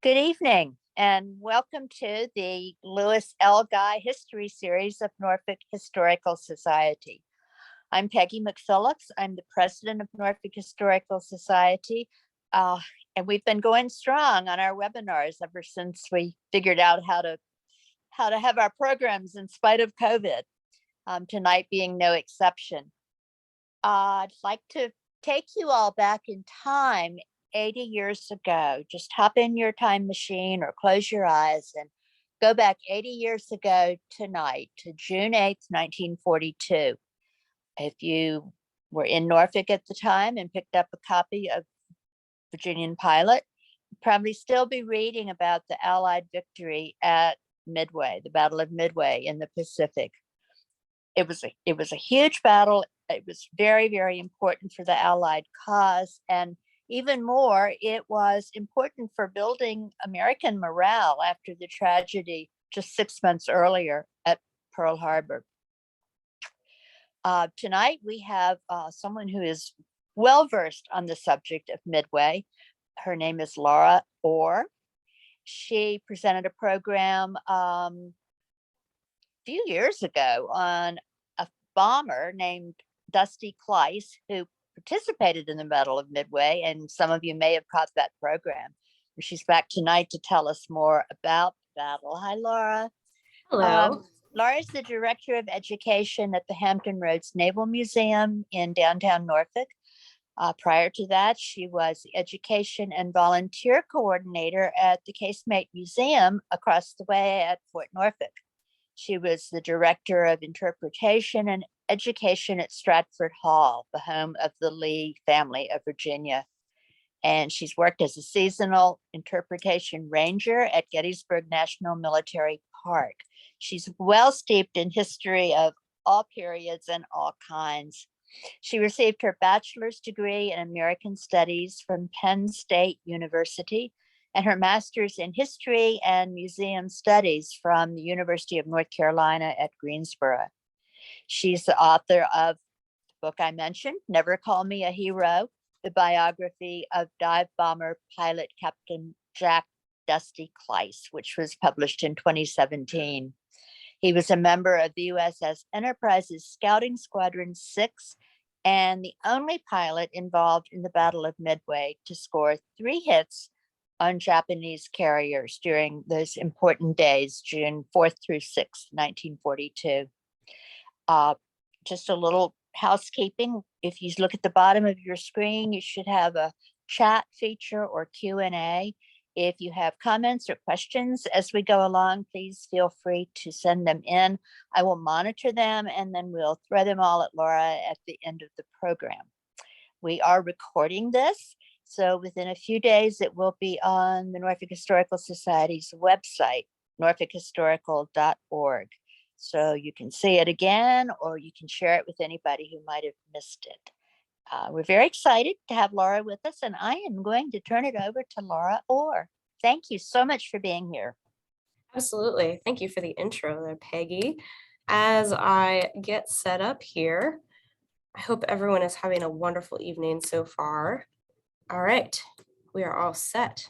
Good evening, and welcome to the Lewis L. Guy History Series of Norfolk Historical Society. I'm Peggy McPhillips. I'm the president of Norfolk Historical Society, and we've been going strong on our webinars ever since we figured out how to have our programs in spite of COVID. Tonight being no exception. I'd like to take you all back in time 80 years ago. Just hop in your time machine or close your eyes and go back 80 years ago tonight to June 8th, 1942. If you were in Norfolk at the time and picked up a copy of Virginian Pilot, you'd probably still be reading about the Allied victory at Midway, the Battle of Midway in the Pacific. It was a huge battle. It was very, very important for the Allied cause. And even more, it was important for building American morale after the tragedy just 6 months earlier at Pearl Harbor. Tonight, we have someone who is well-versed on the subject of Midway. Her name is Lawfer Orr. She presented a program a few years ago on a bomber named Dusty Cleiss, who participated in the Battle of Midway, and some of you may have caught that program. She's back tonight to tell us more about the battle. Hi, Laura. Hello. Laura is the Director of Education at the Hampton Roads Naval Museum in downtown Norfolk. Prior to that, she was the Education and Volunteer Coordinator at the Casemate Museum across the way at Fort Norfolk. She was the Director of Interpretation and Education at Stratford Hall, the home of the Lee family of Virginia. And she's worked as a seasonal interpretation ranger at Gettysburg National Military Park. She's well steeped in history of all periods and all kinds. She received her bachelor's degree in American Studies from Penn State University and her master's in history and museum studies from the University of North Carolina at Greensboro. She's the author of the book I mentioned, Never Call Me a Hero, the biography of dive bomber pilot Captain Jack Dusty Cleiss, which was published in 2017. He was a member of the USS Enterprise's Scouting Squadron 6 and the only pilot involved in the Battle of Midway to score 3 hits on Japanese carriers during those important days, June 4th through 6th, 1942. Just a little housekeeping. If you look at the bottom of your screen, you should have a chat feature or Q&A. If you have comments or questions as we go along, please feel free to send them in. I will monitor them and then we'll throw them all at Laura at the end of the program. We are recording this, so within a few days it will be on the Norfolk Historical Society's website, norfolkhistorical.org. So you can see it again, or you can share it with anybody who might have missed it. We're very excited to have Laura with us, and I am going to turn it over to Lawfer Orr. Thank you so much for being here. Absolutely. Thank you for the intro there, Peggy. As I get set up here, I hope everyone is having a wonderful evening so far. All right, we are all set.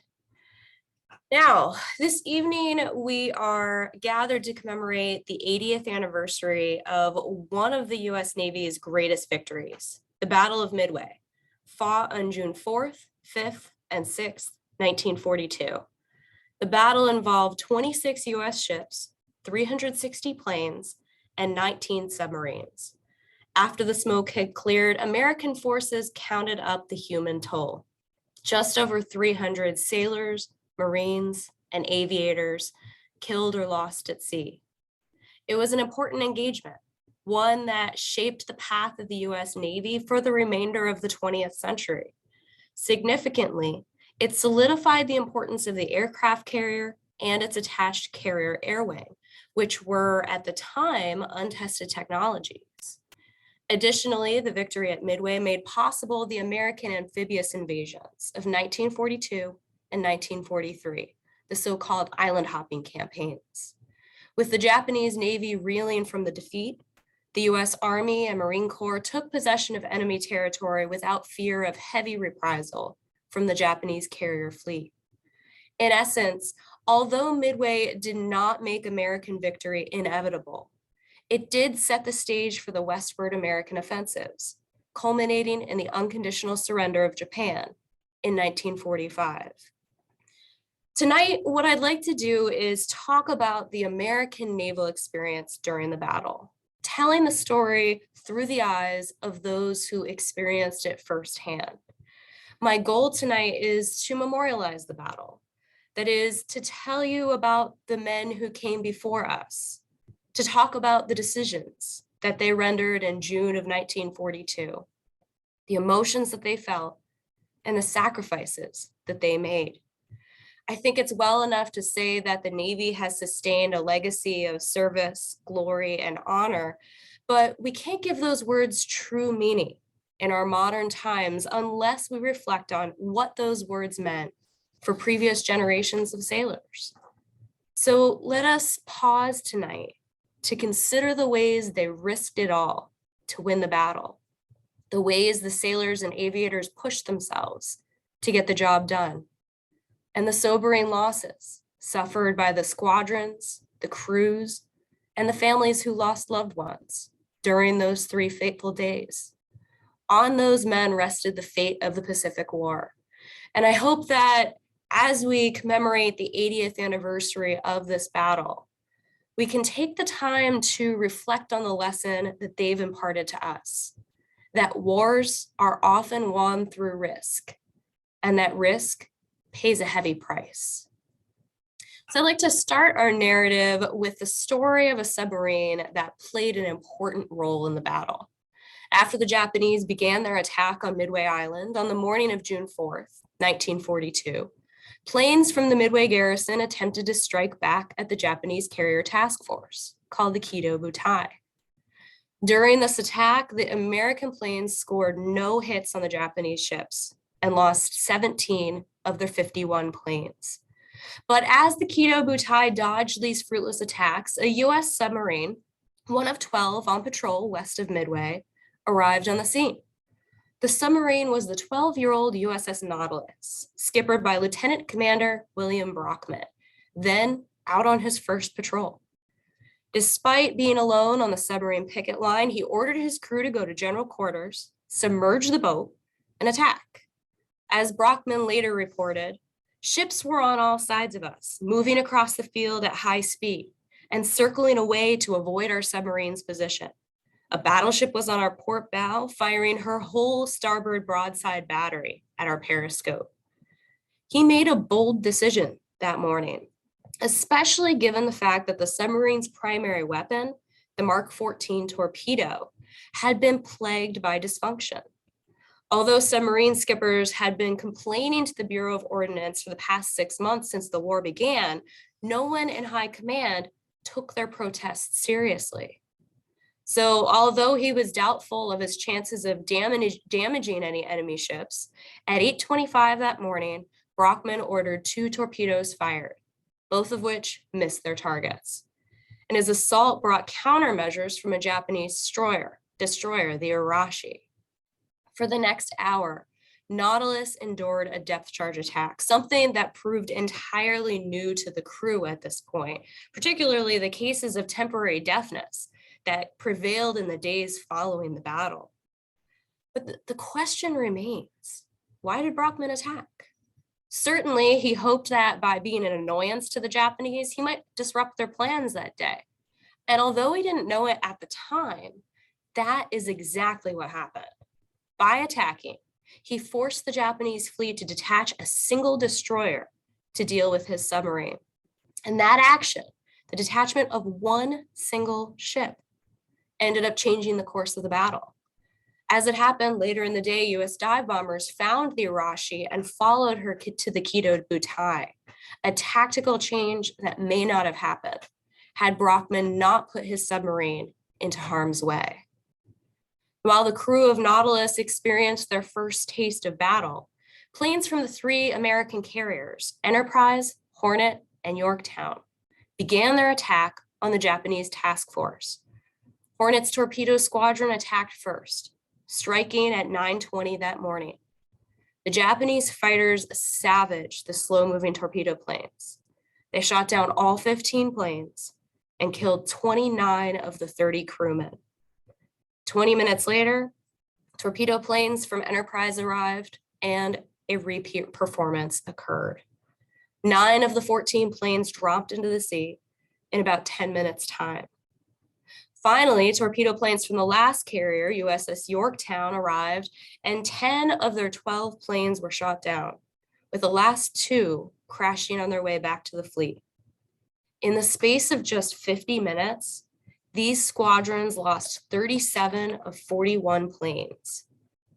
Now, this evening, we are gathered to commemorate the 80th anniversary of one of the US Navy's greatest victories, the Battle of Midway, fought on June 4th, 5th, and 6th, 1942. The battle involved 26 US ships, 360 planes, and 19 submarines. After the smoke had cleared, American forces counted up the human toll. Just over 300 sailors, Marines, and aviators killed or lost at sea. It was an important engagement, one that shaped the path of the US Navy for the remainder of the 20th century. Significantly, it solidified the importance of the aircraft carrier and its attached carrier air wing, which were at the time untested technologies. Additionally, the victory at Midway made possible the American amphibious invasions of 1942 and 1943, the so-called island hopping campaigns. With the Japanese Navy reeling from the defeat, the US Army and Marine Corps took possession of enemy territory without fear of heavy reprisal from the Japanese carrier fleet. In essence, although Midway did not make American victory inevitable, it did set the stage for the westward American offensives, culminating in the unconditional surrender of Japan in 1945. Tonight, what I'd like to do is talk about the American naval experience during the battle, telling the story through the eyes of those who experienced it firsthand. My goal tonight is to memorialize the battle. That is, to tell you about the men who came before us, to talk about the decisions that they rendered in June of 1942, the emotions that they felt, and the sacrifices that they made. I think it's well enough to say that the Navy has sustained a legacy of service, glory, and honor, but we can't give those words true meaning in our modern times unless we reflect on what those words meant for previous generations of sailors. So let us pause tonight to consider the ways they risked it all to win the battle, the ways the sailors and aviators pushed themselves to get the job done, and the sobering losses suffered by the squadrons, the crews, and the families who lost loved ones during those 3 fateful days. On those men rested the fate of the Pacific War. And I hope that as we commemorate the 80th anniversary of this battle, we can take the time to reflect on the lesson that they've imparted to us, that wars are often won through risk, and that risk pays a heavy price. So I'd like to start our narrative with the story of a submarine that played an important role in the battle. After the Japanese began their attack on Midway Island on the morning of June 4th, 1942, planes from the Midway garrison attempted to strike back at the Japanese carrier task force, called the Kido Butai. During this attack, the American planes scored no hits on the Japanese ships and lost 17 of their 51 planes. But as the Kido Butai dodged these fruitless attacks, a US submarine, one of 12 on patrol west of Midway, arrived on the scene. The submarine was the 12-year-old USS Nautilus, skippered by Lieutenant Commander William Brockman, then out on his first patrol. Despite being alone on the submarine picket line, he ordered his crew to go to general quarters, submerge the boat, and attack. As Brockman later reported, ships were on all sides of us, moving across the field at high speed and circling away to avoid our submarine's position. A battleship was on our port bow, firing her whole starboard broadside battery at our periscope. He made a bold decision that morning, especially given the fact that the submarine's primary weapon, the Mark 14 torpedo, had been plagued by dysfunction. Although submarine skippers had been complaining to the Bureau of Ordnance for the past 6 months since the war began, no one in high command took their protests seriously. So although he was doubtful of his chances of damaging any enemy ships, at 8:25 that morning, Brockman ordered 2 torpedoes fired, both of which missed their targets. And his assault brought countermeasures from a Japanese destroyer, the Arashi. For the next hour, Nautilus endured a depth charge attack, something that proved entirely new to the crew at this point, particularly the cases of temporary deafness that prevailed in the days following the battle. But the question remains, why did Brockman attack? Certainly, he hoped that by being an annoyance to the Japanese, he might disrupt their plans that day. And although he didn't know it at the time, that is exactly what happened. By attacking, he forced the Japanese fleet to detach a single destroyer to deal with his submarine. And that action, the detachment of one single ship, ended up changing the course of the battle. As it happened later in the day, US dive bombers found the Arashi and followed her to the Kido Butai, a tactical change that may not have happened had Brockman not put his submarine into harm's way. While the crew of Nautilus experienced their first taste of battle, planes from the 3 American carriers, Enterprise, Hornet, and Yorktown, began their attack on the Japanese task force. Hornet's torpedo squadron attacked first, striking at 9:20 that morning. The Japanese fighters savaged the slow-moving torpedo planes. They shot down all 15 planes and killed 29 of the 30 crewmen. 20 minutes later, torpedo planes from Enterprise arrived and a repeat performance occurred. 9 of the 14 planes dropped into the sea in about 10 minutes' time. Finally, torpedo planes from the last carrier, USS Yorktown, arrived, and 10 of their 12 planes were shot down, with the last 2 crashing on their way back to the fleet. In the space of just 50 minutes, these squadrons lost 37 of 41 planes,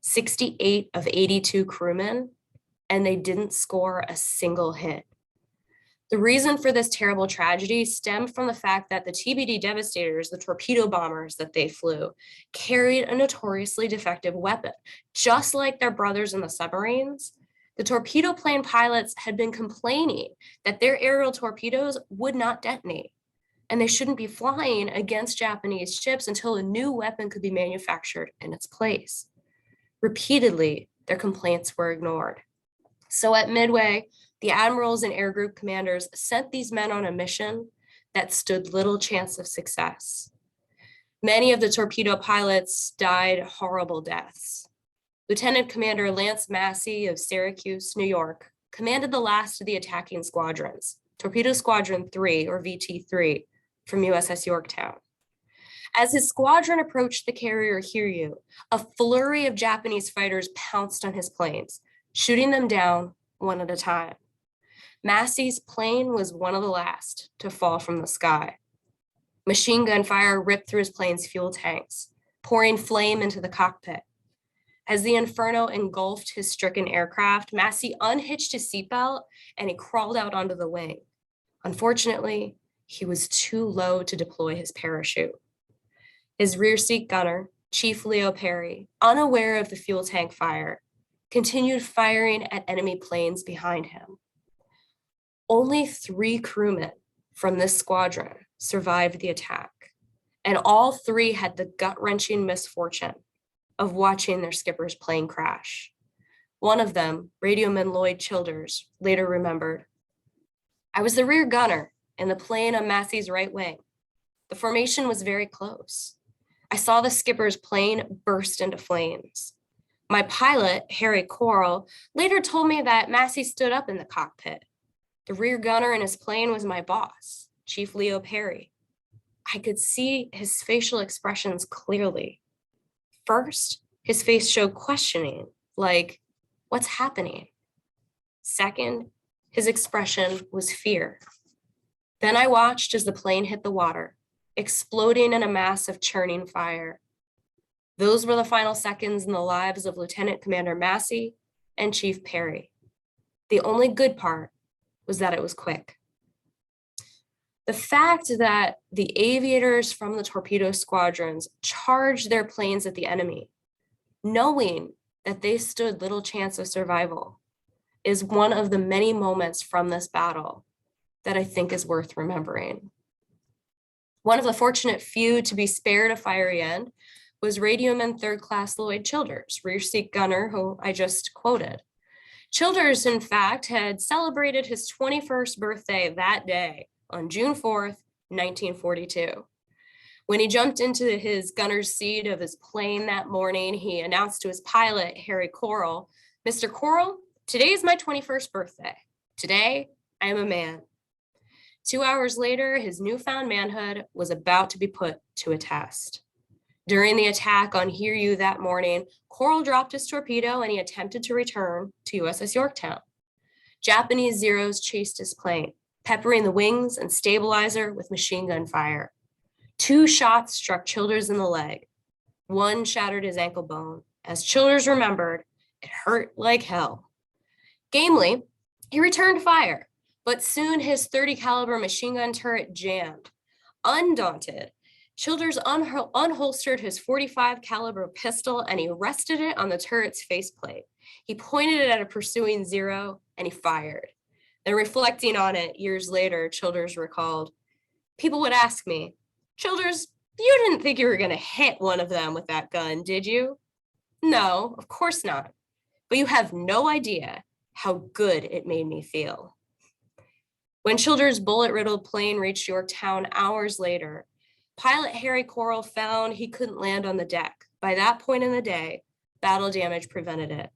68 of 82 crewmen, and they didn't score a single hit. The reason for this terrible tragedy stemmed from the fact that the TBD Devastators, the torpedo bombers that they flew, carried a notoriously defective weapon. Just like their brothers in the submarines, the torpedo plane pilots had been complaining that their aerial torpedoes would not detonate, and they shouldn't be flying against Japanese ships until a new weapon could be manufactured in its place. Repeatedly, their complaints were ignored. So at Midway, the admirals and air group commanders sent these men on a mission that stood little chance of success. Many of the torpedo pilots died horrible deaths. Lieutenant Commander Lance Massey of Syracuse, New York, commanded the last of the attacking squadrons, Torpedo Squadron 3, or VT3, from USS Yorktown. As his squadron approached the carrier Hiryu, a flurry of Japanese fighters pounced on his planes, shooting them down one at a time. Massey's plane was one of the last to fall from the sky. Machine gun fire ripped through his plane's fuel tanks, pouring flame into the cockpit. As the inferno engulfed his stricken aircraft, Massey unhitched his seatbelt and he crawled out onto the wing. Unfortunately, he was too low to deploy his parachute. His rear seat gunner, Chief Leo Perry, unaware of the fuel tank fire, continued firing at enemy planes behind him. Only 3 crewmen from this squadron survived the attack, and all 3 had the gut-wrenching misfortune of watching their skipper's plane crash. One of them, radioman Lloyd Childers, later remembered, "I was the rear gunner in the plane on Massey's right wing. The formation was very close. I saw the skipper's plane burst into flames. My pilot, Harry Coral, later told me that Massey stood up in the cockpit. The rear gunner in his plane was my boss, Chief Leo Perry. I could see his facial expressions clearly. First, his face showed questioning, like, what's happening? Second, his expression was fear. Then I watched as the plane hit the water, exploding in a mass of churning fire. Those were the final seconds in the lives of Lieutenant Commander Massey and Chief Perry. The only good part was that it was quick." The fact that the aviators from the torpedo squadrons charged their planes at the enemy, knowing that they stood little chance of survival, is one of the many moments from this battle that I think is worth remembering. One of the fortunate few to be spared a fiery end was radioman third class Lloyd Childers, rear seat gunner, who I just quoted. Childers, in fact, had celebrated his 21st birthday that day on June 4th, 1942. When he jumped into his gunner's seat of his plane that morning, he announced to his pilot, Harry Coral, "Mr. Coral, today is my 21st birthday. Today, I am a man." 2 hours later, his newfound manhood was about to be put to a test. During the attack on Hiryu that morning, Coral dropped his torpedo and he attempted to return to USS Yorktown. Japanese Zeros chased his plane, peppering the wings and stabilizer with machine gun fire. 2 shots struck Childers in the leg. 1 shattered his ankle bone. As Childers remembered, it hurt like hell. Gamely, he returned fire, but soon his .30 caliber machine gun turret jammed. Undaunted, Childers unholstered his .45 caliber pistol and he rested it on the turret's faceplate. He pointed it at a pursuing Zero and he fired. Then reflecting on it years later, Childers recalled, "People would ask me, 'Childers, you didn't think you were going to hit one of them with that gun, did you?' No, of course not. but you have no idea how good it made me feel. When Childers' bullet-riddled plane reached Yorktown hours later, pilot Harry Corral found he couldn't land on the deck. By that point in the day, battle damage prevented it.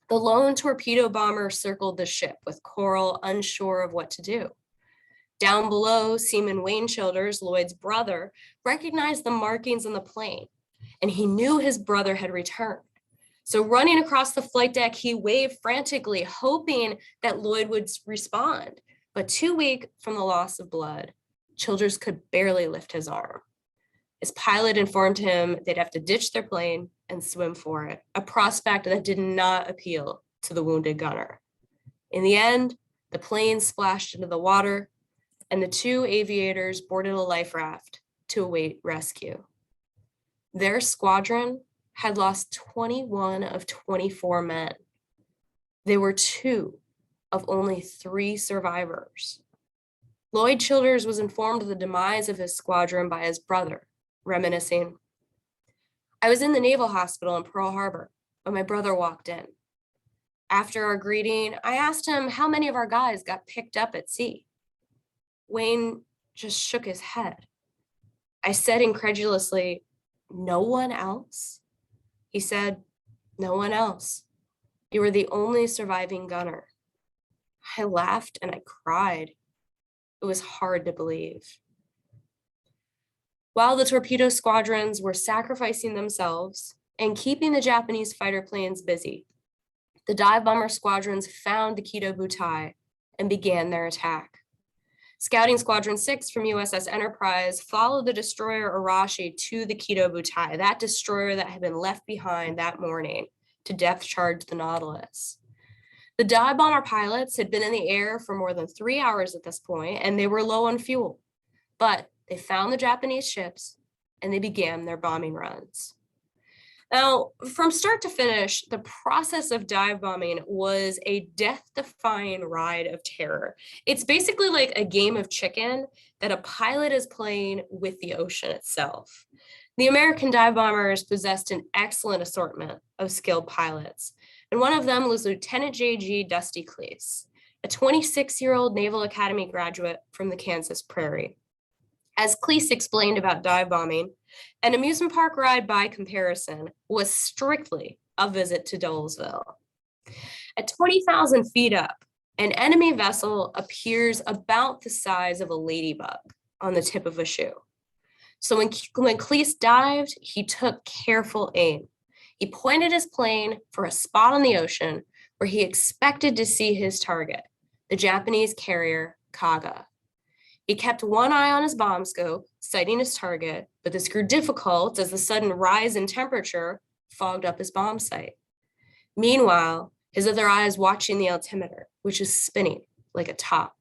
The lone torpedo bomber circled the ship with Corral unsure of what to do. Down below, Seaman Wayne Childers, Lloyd's brother, recognized the markings on the plane, and he knew his brother had returned. So running across the flight deck, he waved frantically, hoping that Lloyd would respond. But too weak from the loss of blood, Childers could barely lift his arm. His pilot informed him they'd have to ditch their plane and swim for it, a prospect that did not appeal to the wounded gunner. In the end, the plane splashed into the water, and the two aviators boarded a life raft to await rescue. Their squadron had lost 21 of 24 men. They were two of only 3 survivors. Lloyd Childers was informed of the demise of his squadron by his brother, reminiscing, "I was in the Naval Hospital in Pearl Harbor when my brother walked in. After our greeting, I asked him how many of our guys got picked up at sea. Wayne just shook his head. I said incredulously, 'No one else?' He said, 'No one else. You were the only surviving gunner.' I laughed and I cried. It was hard to believe." While the torpedo squadrons were sacrificing themselves and keeping the Japanese fighter planes busy, the dive bomber squadrons found the Kido Butai and began their attack. Scouting Squadron 6 from USS Enterprise followed the destroyer Arashi to the Kido Butai, that destroyer that had been left behind that morning to depth charge the Nautilus. The dive bomber pilots had been in the air for more than 3 hours at this point, and they were low on fuel. But they found the Japanese ships, and they began their bombing runs. Now, from start to finish, the process of dive bombing was a death-defying ride of terror. It's basically like a game of chicken that a pilot is playing with the ocean itself. The American dive bombers possessed an excellent assortment of skilled pilots, and one of them was Lieutenant J.G. Dusty Cleese, a 26-year-old Naval Academy graduate from the Kansas Prairie. As Cleese explained about dive bombing, an amusement park ride by comparison was strictly a visit to Dolesville. At 20,000 feet up, an enemy vessel appears about the size of a ladybug on the tip of a shoe. So when Cleese dived, he took careful aim. He pointed his plane for a spot on the ocean where he expected to see his target, the Japanese carrier Kaga. He kept one eye on his bomb scope, sighting his target, but this grew difficult as the sudden rise in temperature fogged up his bomb sight. Meanwhile, his other eye is watching the altimeter, which is spinning like a top.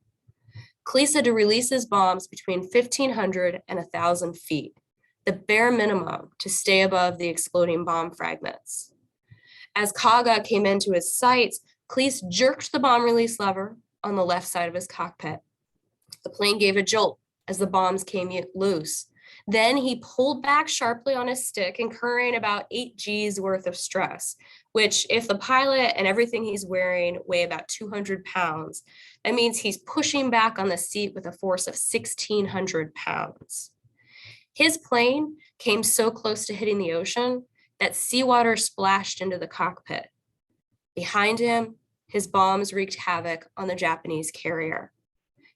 Cleese had to release his bombs between 1,500 and 1,000 feet, the bare minimum to stay above the exploding bomb fragments. As Kaga came into his sights, Cleese jerked the bomb release lever on the left side of his cockpit. The plane gave a jolt as the bombs came loose. Then he pulled back sharply on his stick, incurring about 8 G's worth of stress, which if the pilot and everything he's wearing weigh about 200 pounds, that means he's pushing back on the seat with a force of 1,600 pounds. His plane came so close to hitting the ocean that seawater splashed into the cockpit. Behind him, his bombs wreaked havoc on the Japanese carrier.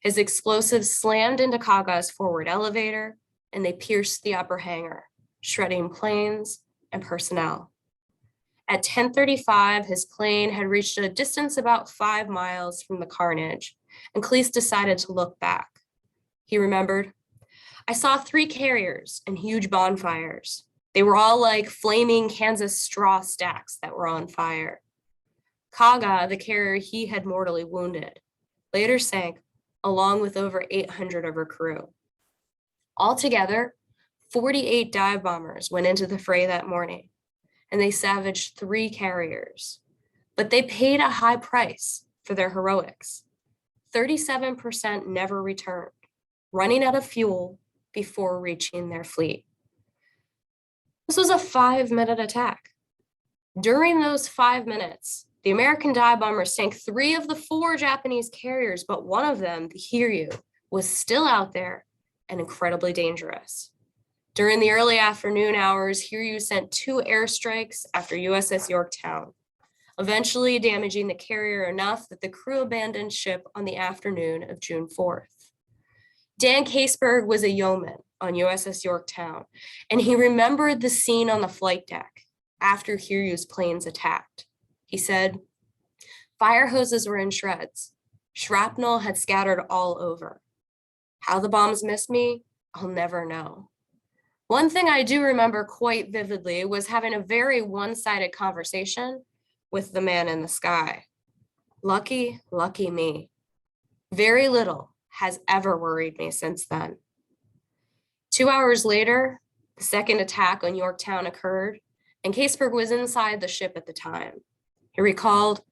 His explosives slammed into Kaga's forward elevator, and they pierced the upper hangar, shredding planes and personnel. At 10:35, his plane had reached a distance about 5 miles from the carnage, and Cleese decided to look back. He remembered, "I saw 3 carriers and huge bonfires. They were all like flaming Kansas straw stacks that were on fire." Kaga, the carrier he had mortally wounded, later sank along with over 800 of her crew. Altogether, 48 dive bombers went into the fray that morning, and they savaged 3 carriers. But they paid a high price for their heroics. 37% never returned, running out of fuel before reaching their fleet. This was a 5-minute attack. During those 5 minutes, the American dive bombers sank 3 of the 4 Japanese carriers, but one of them, the Hiryu, was still out there and incredibly dangerous. During the early afternoon hours, Hiryu sent 2 airstrikes after USS Yorktown, eventually damaging the carrier enough that the crew abandoned ship on the afternoon of June 4th. Dan Caseberg was a yeoman on USS Yorktown, and he remembered the scene on the flight deck after Hiryu's planes attacked. He said, "Fire hoses were in shreds. Shrapnel had scattered all over. How the bombs missed me, I'll never know." One thing I do remember quite vividly was having a very one-sided conversation with the man in the sky. Lucky, lucky me. Very little has ever worried me since then. 2 hours later, the second attack on Yorktown occurred, and Caseberg was inside the ship at the time. He recalled,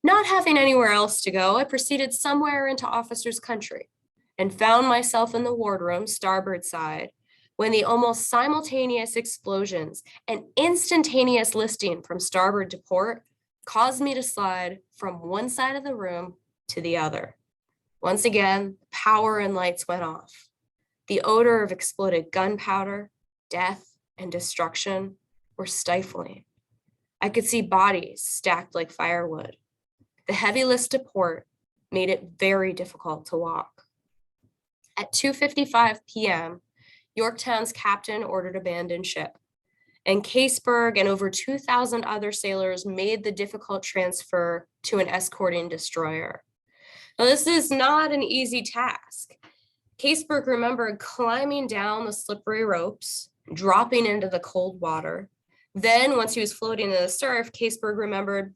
"Not having anywhere else to go, I proceeded somewhere into officer's country and found myself in the wardroom, starboard side, when the almost simultaneous explosions and instantaneous listing from starboard to port caused me to slide from one side of the room to the other. Once again, power and lights went off. The odor of exploded gunpowder, death, and destruction were stifling. I could see bodies stacked like firewood. The heavy list to port made it very difficult to walk." At 2:55 p.m., Yorktown's captain ordered abandon ship, and Caseberg and over 2,000 other sailors made the difficult transfer to an escorting destroyer. Now, this is not an easy task. Caseberg remembered climbing down the slippery ropes, dropping into the cold water. Then, once he was floating in the surf, Caseberg remembered,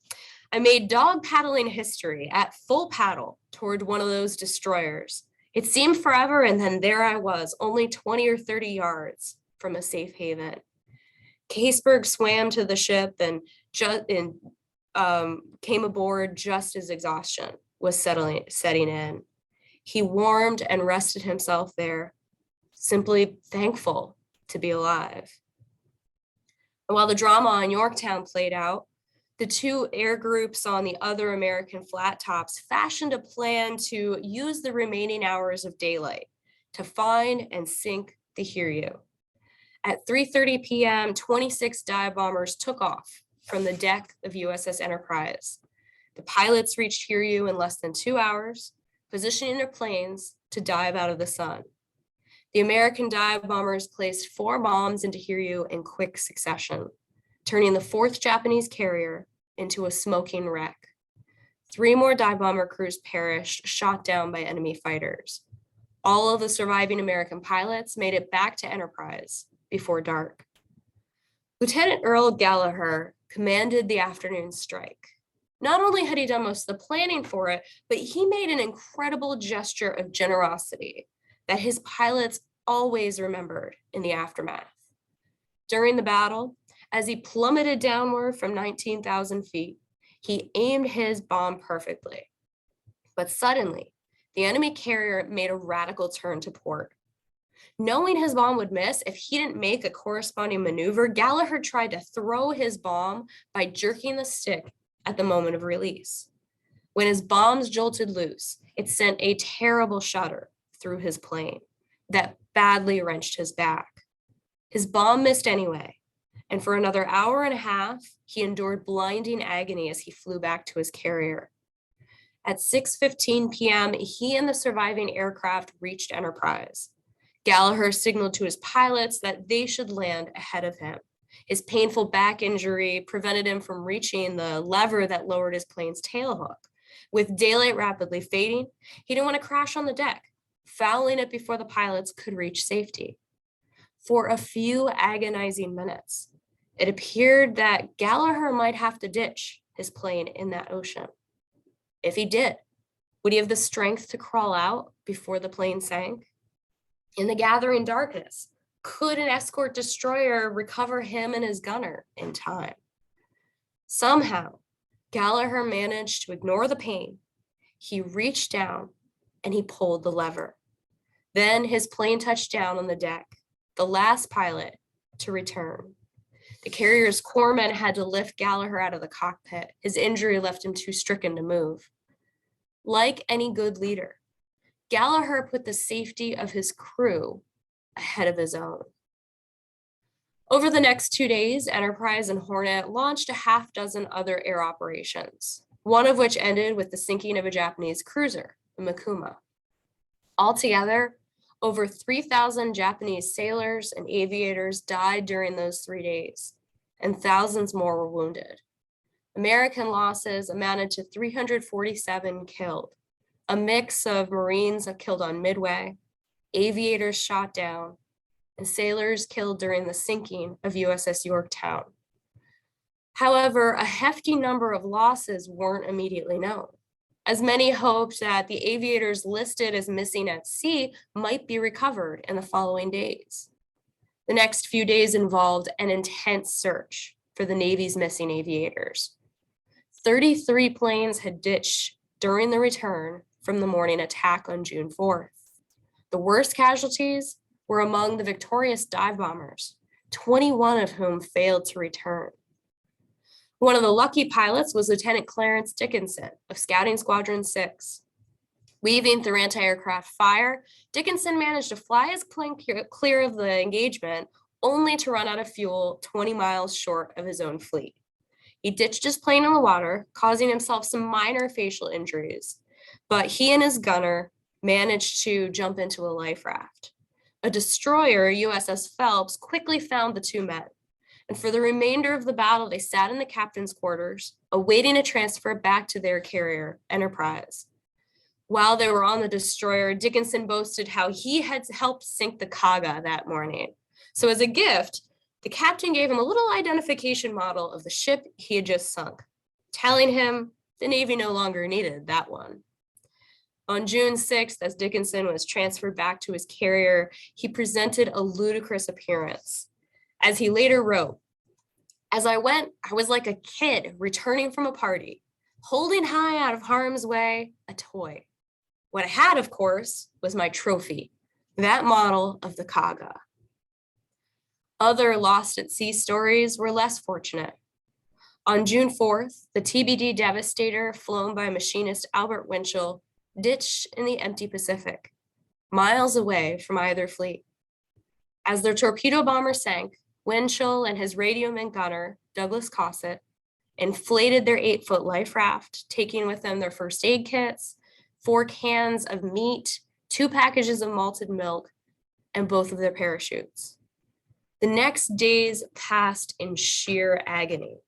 "I made dog paddling history at full paddle toward one of those destroyers. It seemed forever, and then there I was, only 20 or 30 yards from a safe haven." Caseberg swam to the ship and came aboard just as exhaustion was setting in. He warmed and rested himself there, simply thankful to be alive. And while the drama on Yorktown played out, the 2 air groups on the other American flat tops fashioned a plan to use the remaining hours of daylight to find and sink the Hiryu. At 3:30 p.m., 26 dive bombers took off from the deck of USS Enterprise. The pilots reached Hiryu in less than 2 hours, positioning their planes to dive out of the sun. The American dive bombers placed 4 bombs into Hiryu in quick succession, turning the 4th Japanese carrier into a smoking wreck. 3 more dive bomber crews perished, shot down by enemy fighters. All of the surviving American pilots made it back to Enterprise before dark. Lieutenant Earl Gallagher commanded the afternoon strike. Not only had he done most of the planning for it, but he made an incredible gesture of generosity that his pilots always remembered in the aftermath. During the battle, as he plummeted downward from 19,000 feet, he aimed his bomb perfectly. But suddenly, the enemy carrier made a radical turn to port. Knowing his bomb would miss if he didn't make a corresponding maneuver, Gallagher tried to throw his bomb by jerking the stick at the moment of release. When his bombs jolted loose, it sent a terrible shudder through his plane that badly wrenched his back. His bomb missed anyway, and for another hour and a half, he endured blinding agony as he flew back to his carrier. At 6:15 p.m., he and the surviving aircraft reached Enterprise. Gallagher signaled to his pilots that they should land ahead of him. His painful back injury prevented him from reaching the lever that lowered his plane's tailhook. With daylight rapidly fading, he didn't want to crash on the deck, fouling it before the pilots could reach safety. For a few agonizing minutes, it appeared that Gallagher might have to ditch his plane in that ocean. If he did, would he have the strength to crawl out before the plane sank? In the gathering darkness, could an escort destroyer recover him and his gunner in time? Somehow, Gallagher managed to ignore the pain. He reached down and he pulled the lever. Then his plane touched down on the deck, the last pilot to return. The carrier's corpsmen had to lift Gallagher out of the cockpit. His injury left him too stricken to move. Like any good leader, Gallagher put the safety of his crew ahead of his own. Over the next 2 days, Enterprise and Hornet launched a half dozen other air operations, one of which ended with the sinking of a Japanese cruiser, the Mikuma. Altogether, over 3,000 Japanese sailors and aviators died during those 3 days, and thousands more were wounded. American losses amounted to 347 killed, a mix of Marines killed on Midway, aviators shot down, and sailors killed during the sinking of USS Yorktown. However, a hefty number of losses weren't immediately known, as many hoped that the aviators listed as missing at sea might be recovered in the following days. The next few days involved an intense search for the Navy's missing aviators. 33 planes had ditched during the return from the morning attack on June 4th. The worst casualties were among the victorious dive bombers, 21 of whom failed to return. One of the lucky pilots was Lieutenant Clarence Dickinson of Scouting Squadron 6. Weaving through anti-aircraft fire, Dickinson managed to fly his plane clear of the engagement, only to run out of fuel 20 miles short of his own fleet. He ditched his plane in the water, causing himself some minor facial injuries, but he and his gunner managed to jump into a life raft. A destroyer, USS Phelps, quickly found the two men, and for the remainder of the battle, they sat in the captain's quarters, awaiting a transfer back to their carrier, Enterprise. While they were on the destroyer, Dickinson boasted how he had helped sink the Kaga that morning. So as a gift, the captain gave him a little identification model of the ship he had just sunk, telling him the Navy no longer needed that one. On June 6th, as Dickinson was transferred back to his carrier, he presented a ludicrous appearance. As he later wrote, "As I went, I was like a kid returning from a party, holding high out of harm's way a toy. What I had, of course, was my trophy, that model of the Kaga." Other lost at sea stories were less fortunate. On June 4th, the TBD Devastator, flown by machinist Albert Winchell, ditched in the empty Pacific, miles away from either fleet. As their torpedo bomber sank, Winchell and his radioman gunner, Douglas Cossett, inflated their 8-foot life raft, taking with them their first aid kits, 4 cans of meat, 2 packages of malted milk, and both of their parachutes. The next days passed in sheer agony.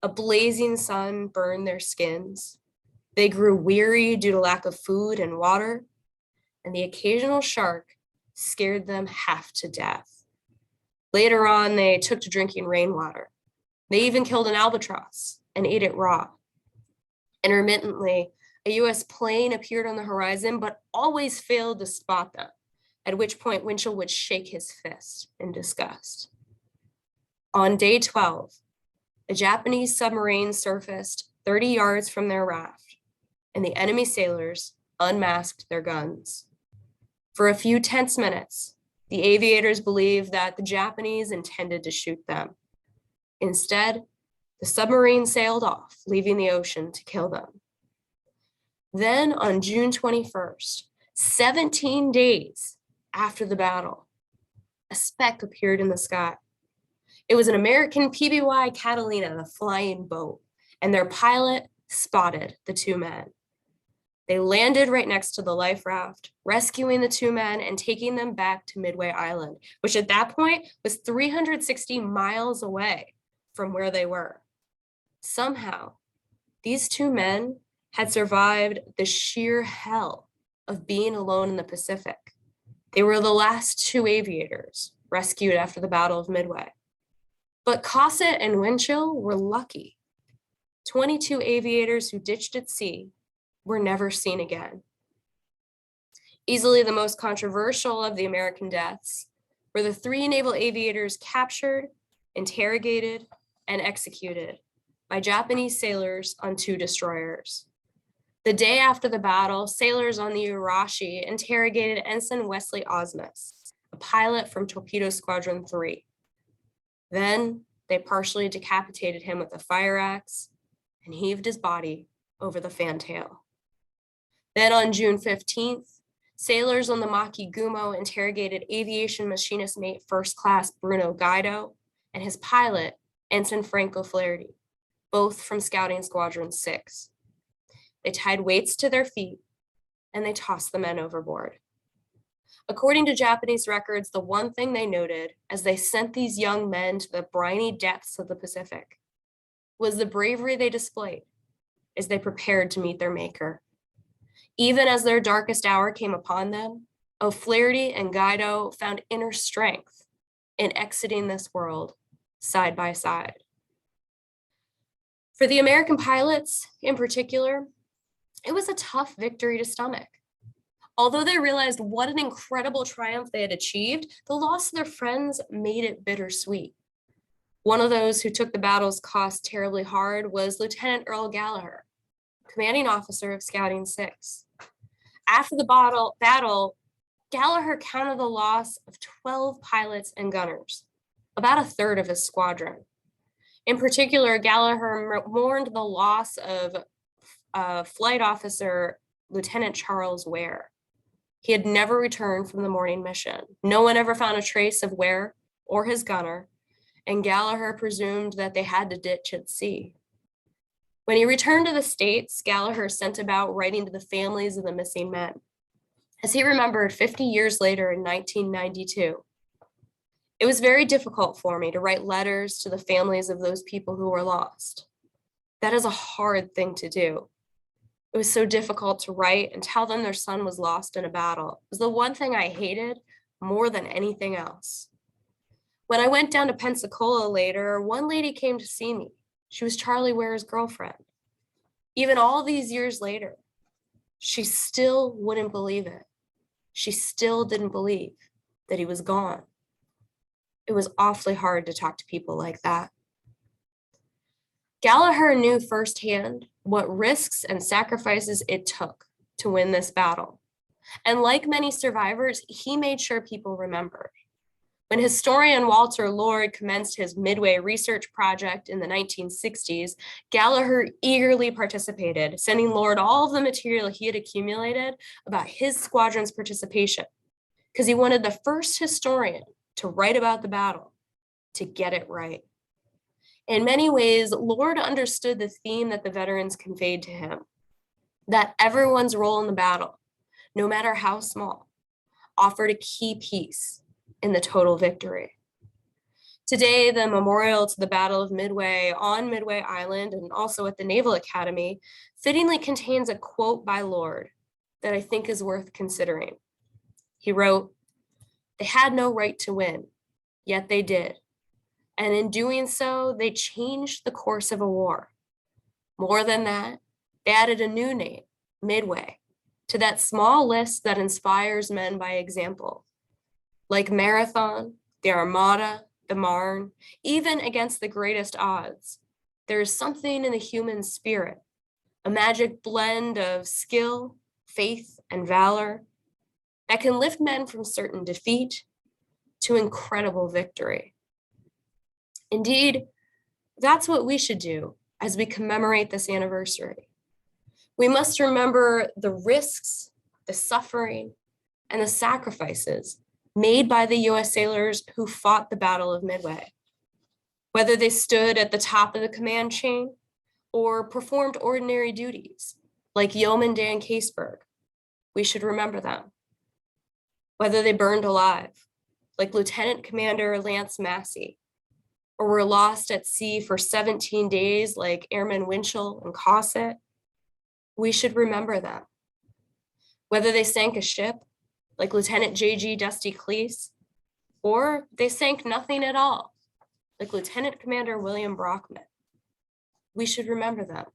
A blazing sun burned their skins. They grew weary due to lack of food and water, and the occasional shark scared them half to death. Later on, they took to drinking rainwater. They even killed an albatross and ate it raw. Intermittently, a US plane appeared on the horizon, but always failed to spot them, at which point Winchell would shake his fist in disgust. On day 12, a Japanese submarine surfaced 30 yards from their raft, and the enemy sailors unmasked their guns. For a few tense minutes, the aviators believed that the Japanese intended to shoot them. Instead, the submarine sailed off, leaving the ocean to kill them. Then on June 21st, 17 days after the battle, a speck appeared in the sky. It was an American PBY Catalina, the flying boat, and their pilot spotted the two men. They landed right next to the life raft, rescuing the two men and taking them back to Midway Island, which at that point was 360 miles away from where they were. Somehow, these two men had survived the sheer hell of being alone in the Pacific. They were the last 2 aviators rescued after the Battle of Midway. But Cossett and Winchell were lucky. 22 aviators who ditched at sea were never seen again. Easily the most controversial of the American deaths were the 3 naval aviators captured, interrogated, and executed by Japanese sailors on 2 destroyers. The day after the battle, sailors on the Urashi interrogated Ensign Wesley Osmus, a pilot from Torpedo Squadron 3. Then They partially decapitated him with a fire axe and heaved his body over the fantail. Then on June 15th, sailors on the Maki Gumo interrogated aviation machinist mate first class Bruno Guido and his pilot, Ensign Franco Flaherty, both from Scouting Squadron 6. They tied weights to their feet and they tossed the men overboard. According to Japanese records, the one thing they noted as they sent these young men to the briny depths of the Pacific was the bravery they displayed as they prepared to meet their maker. Even as their darkest hour came upon them, O'Flaherty and Guido found inner strength in exiting this world side by side. For the American pilots in particular, it was a tough victory to stomach. Although they realized what an incredible triumph they had achieved, the loss of their friends made it bittersweet. One of those who took the battle's cost terribly hard was Lieutenant Earl Gallagher, commanding officer of Scouting 6. After the battle, Gallagher counted the loss of 12 pilots and gunners, about a third of his squadron. In particular, Gallagher mourned the loss of flight officer Lieutenant Charles Ware. He had never returned from the morning mission. No one ever found a trace of Ware or his gunner, and Gallagher presumed that they had to ditch at sea. When he returned to the States, Gallagher sent about writing to the families of the missing men. As he remembered 50 years later in 1992, it was very difficult for me to write letters to the families of those people who were lost. That is a hard thing to do. It was so difficult to write and tell them their son was lost in a battle. It was the one thing I hated more than anything else. When I went down to Pensacola later, one lady came to see me. She was Charlie Ware's girlfriend. Even all these years later, she still wouldn't believe it. She still didn't believe that he was gone. It was awfully hard to talk to people like that. Gallagher knew firsthand what risks and sacrifices it took to win this battle. And like many survivors, he made sure people remembered. When historian Walter Lord commenced his Midway research project in the 1960s, Gallagher eagerly participated, sending Lord all of the material he had accumulated about his squadron's participation, because he wanted the first historian to write about the battle, to get it right. In many ways, Lord understood the theme that the veterans conveyed to him, that everyone's role in the battle, no matter how small, offered a key piece in the total victory. Today, the memorial to the Battle of Midway on Midway Island and also at the Naval Academy fittingly contains a quote by Lord that I think is worth considering. He wrote, "They had no right to win, yet they did. And in doing so, they changed the course of a war. More than that, they added a new name, Midway, to that small list that inspires men by example. Like Marathon, the Armada, the Marne, even against the greatest odds, there is something in the human spirit, a magic blend of skill, faith, and valor that can lift men from certain defeat to incredible victory." Indeed, that's what we should do as we commemorate this anniversary. We must remember the risks, the suffering, and the sacrifices made by the US sailors who fought the Battle of Midway. Whether they stood at the top of the command chain or performed ordinary duties, like Yeoman Dan Caseberg, we should remember them. Whether they burned alive, like Lieutenant Commander Lance Massey, or were lost at sea for 17 days like Airman Winchell and Cosset, we should remember them. Whether they sank a ship, like Lieutenant J.G. Dusty Cleese, or they sank nothing at all, like Lieutenant Commander William Brockman, we should remember them.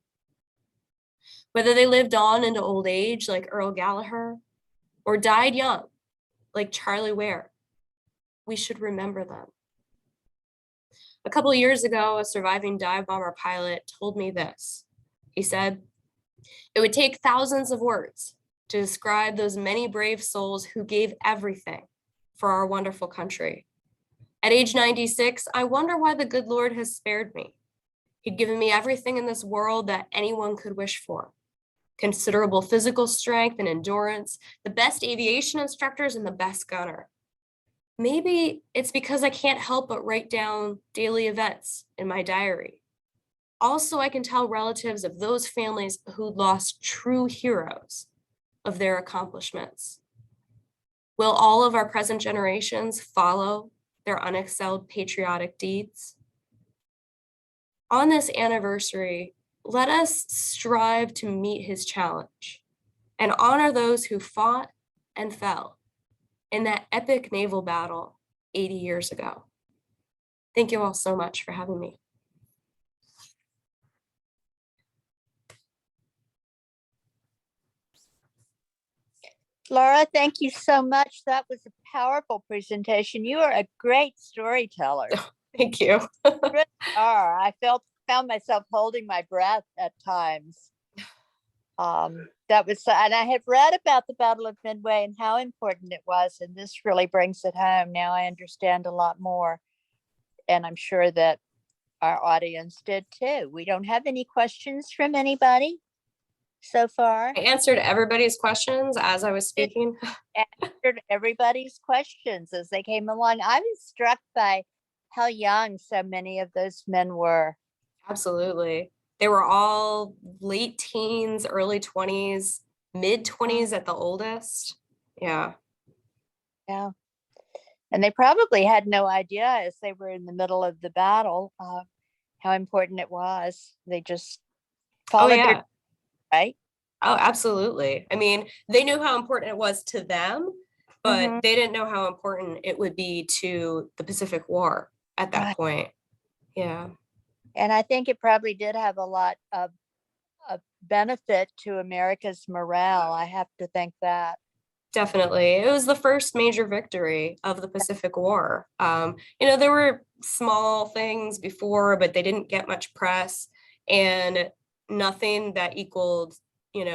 Whether they lived on into old age, like Earl Gallagher, or died young, like Charlie Ware, we should remember them. A couple of years ago, a surviving dive bomber pilot told me this. He said, "It would take thousands of words to describe those many brave souls who gave everything for our wonderful country. At age 96, I wonder why the good Lord has spared me. He'd given me everything in this world that anyone could wish for. Considerable physical strength and endurance, the best aviation instructors, and the best gunner. Maybe it's because I can't help but write down daily events in my diary. Also, I can tell relatives of those families who lost true heroes of their accomplishments. Will all of our present generations follow their unexcelled patriotic deeds? On this anniversary, let us strive to meet his challenge and honor those who fought and fell in that epic naval battle 80 years ago. Thank you all so much for having me. Laura, thank you so much. That was a powerful presentation. You are a great storyteller. Thank you. You really are. I found myself holding my breath at times. That was, and I have read about the Battle of Midway and how important it was, and this really brings it home. Now I understand a lot more, and I'm sure that our audience did too. We don't have any questions from anybody so far. I answered everybody's questions as I was speaking. Answered everybody's questions as they came along. I was struck by how young so many of those men were. Absolutely. They were all late teens, early 20s, mid 20s at the oldest. Yeah. Yeah. And they probably had no idea as they were in the middle of the battle how important it was. They just followed their, right? Oh, absolutely. I mean, they knew how important it was to them, but they didn't know how important it would be to the Pacific War at that point. Yeah. And I think it probably did have a lot of benefit to America's morale. I have to think that. Definitely. It was the first major victory of the Pacific War. There were small things before, but they didn't get much press, and nothing that equaled,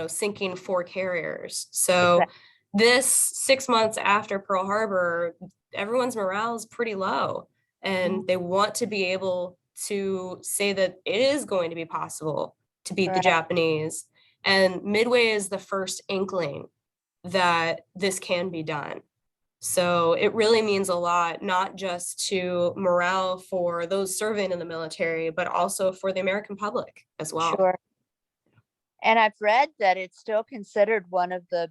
sinking 4 carriers. So this 6 months after Pearl Harbor, everyone's morale is pretty low, and they want to be able to say that it is going to be possible to beat the Japanese. And Midway is the first inkling that this can be done. So it really means a lot, not just to morale for those serving in the military, but also for the American public as well. Sure. And I've read that it's still considered one of the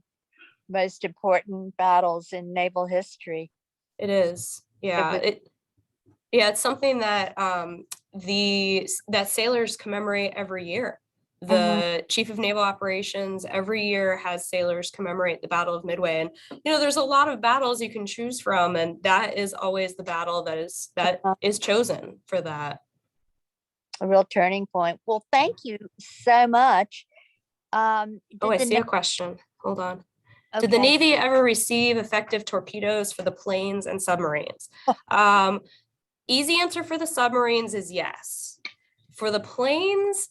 most important battles in naval history. It is. Yeah. It's something that that sailors commemorate every year. The Chief of Naval Operations every year has sailors commemorate the Battle of Midway. And, there's a lot of battles you can choose from, and that is always the battle that is chosen for that. A real turning point. Well, thank you so much. I see a question. Hold on. Okay. Did the Navy ever receive effective torpedoes for the planes and submarines? Easy answer for the submarines is yes. For the planes,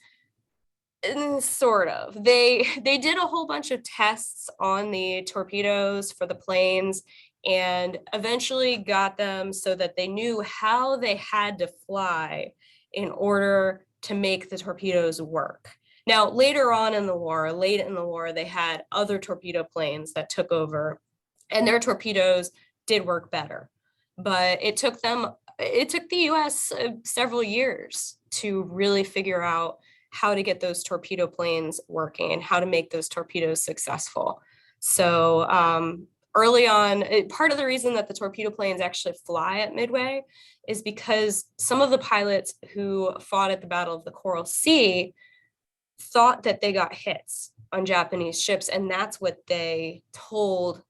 sort of. They did a whole bunch of tests on the torpedoes for the planes and eventually got them so that they knew how they had to fly in order to make the torpedoes work. Now, later on in the war, late in the war, they had other torpedo planes that took over, and their torpedoes did work better. But it took the US several years to really figure out how to get those torpedo planes working and how to make those torpedoes successful. So early on, part of the reason that the torpedo planes actually fly at Midway is because some of the pilots who fought at the Battle of the Coral Sea thought that they got hits on Japanese ships, and that's what they told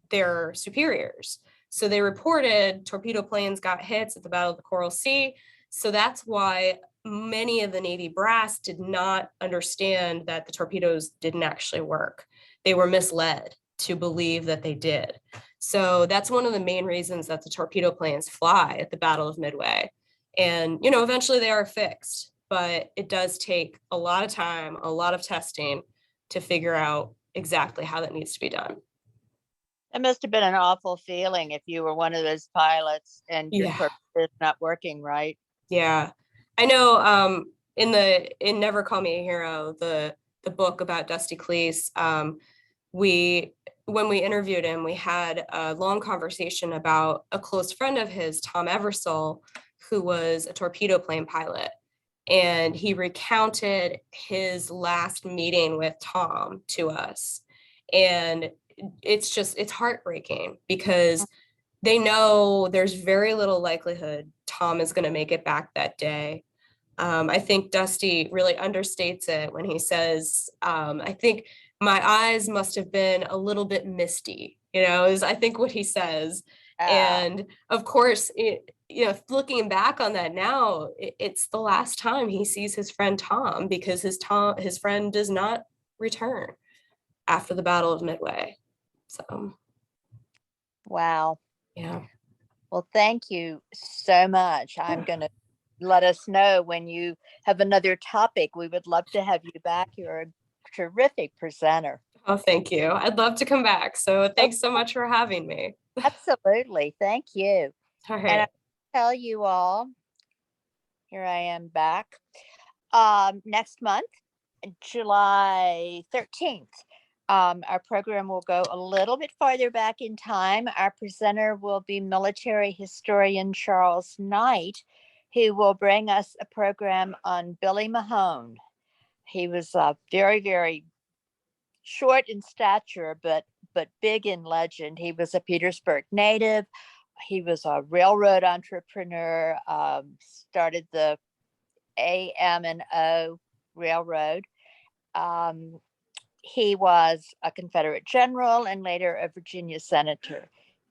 their superiors. So they reported torpedo planes got hits at the Battle of the Coral Sea. So that's why many of the Navy brass did not understand that the torpedoes didn't actually work. They were misled to believe that they did. So that's one of the main reasons that the torpedo planes fly at the Battle of Midway. And, eventually they are fixed, but it does take a lot of time, a lot of testing to figure out exactly how that needs to be done. It must have been an awful feeling if you were one of those pilots and your Yeah. purpose is not working right. Yeah. I know in Never Call Me a Hero, the book about Dusty Cleese, we when we interviewed him, we had a long conversation about a close friend of his, Tom Eversole, who was a torpedo plane pilot. And he recounted his last meeting with Tom to us. And it's heartbreaking because they know there's very little likelihood Tom is going to make it back that day. I think Dusty really understates it when he says, I think my eyes must have been a little bit misty, is I think what he says. Ah, And of course, looking back on that now, it's the last time he sees his friend Tom because his friend does not return after the Battle of Midway. So, wow. yeah. Well, thank you so much. I'm going to let us know when you have another topic. We would love to have you back. You're a terrific presenter. Oh, thank you. I'd love to come back. So Oh, thanks so much for having me. absolutely. Thank you. All And I right. tell you all, here I am back. Next month, July 13th, our program will go a little bit farther back in time. Our presenter will be military historian Charles Knight, who will bring us a program on Billy Mahone. He was very, very short in stature, but big in legend. He was a Petersburg native. He was a railroad entrepreneur. Started the AM&O Railroad. Um, he was a Confederate general and later a Virginia senator.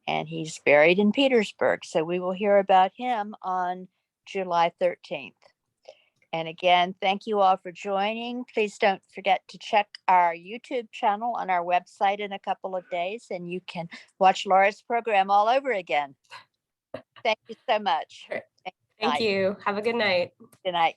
And he's buried in Petersburg. So we will hear about him on July 13th. And again, thank you all for joining. Please don't forget to check our YouTube channel on our website in a couple of days, and you can watch Laura's program all over again. Thank you so much. Thank you. Have a good night. Good night.